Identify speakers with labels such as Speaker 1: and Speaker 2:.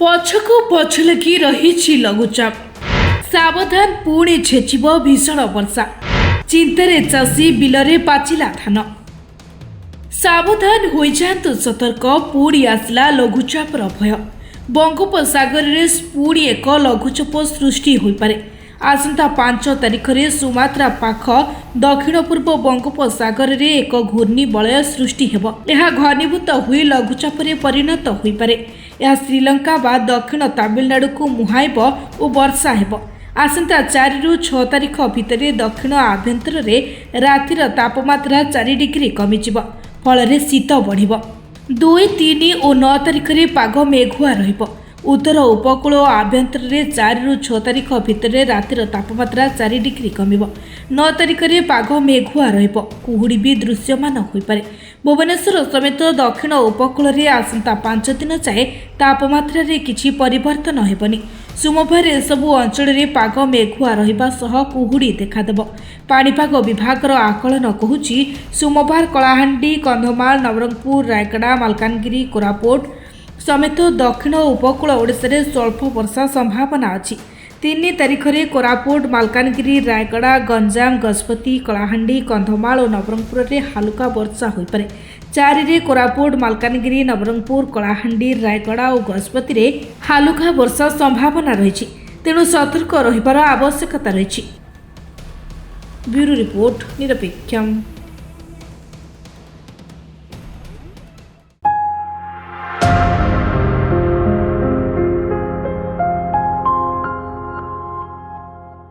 Speaker 1: पछकु पछ लगी रही लघुचाप सावधान पुणी छेचिब भीषण वर्षा चिंतारे चाषी बिलरे पाचिला धान सावधान हो जातु सतर्क पुणी आसला लघुचापर भय बंगोपसागर रे पुणी एक लघुचाप सृष्टि हो पारे। आसंता 5 तारिख रे सुमात्रा पाख दक्षिण पूर्व बंगोपसागर रे एक घूर्णिबलय सृष्टि हेबो। यह घनीभूत हुई लघुचाप रे परिणत होई पारे। यह श्रीलंका बा दक्षिण तमिलनाडु को मुहाइब और वर्षा हेबो। आसंता 4 रु 6 तारिख भितर दक्षिण आभ्यंतर रे रातिर तापमात्रा 4 डिग्री कमिजिबो, फल शीत बढ़िबो। 2, 3 और 9 तारिख रे पाग मेघुआ रहिबो। उत्तर उपकूल और आभ्यंतर 4 रु 6 तारिख भितर रातिर तापमात्रा 4 डिग्री कमिबो। 9 तारिख रे पाग मेघुआ रहिबो, कुहुड़ी भी दृश्यमान होई पारे। भुवनेश्वर समेत दक्षिण उपकूल रे आसंता 5 दिन जाए तापमात्रा रे किछि परिवर्तन हेबनी। सोमवार एसबु अंचल रे पाग मेघुआ रहिबा सह कुहुड़ी देखादेब। पाणीपाग विभागर आकलन कहूछि सोमवार कलाहांडी, कंधमाल, नवरंगपुर, रायगड़ा, मालकानगिरी, कोरापुट समेत दक्षिण उपकूल ओडिशा रे स्वल्प वर्षा संभावना अछि। 3 तारिख रे कोरापुट, मालकानगिरी, रायगड़ा, गंजाम, गजपति, कलाहांडी, कंधमाल और नवरंगपुर रे हालुका वर्षा होई पारे। 4 रे कोरापुट, मालकानगिरी, नवरंगपुर, कलाहांडी, रायगड़ा और गजपति रे हालुका वर्षा संभावना रहिछि, तेणु सतर्क रहिबार आवश्यकता रहिछि। Bureau report, निरपेक्षम।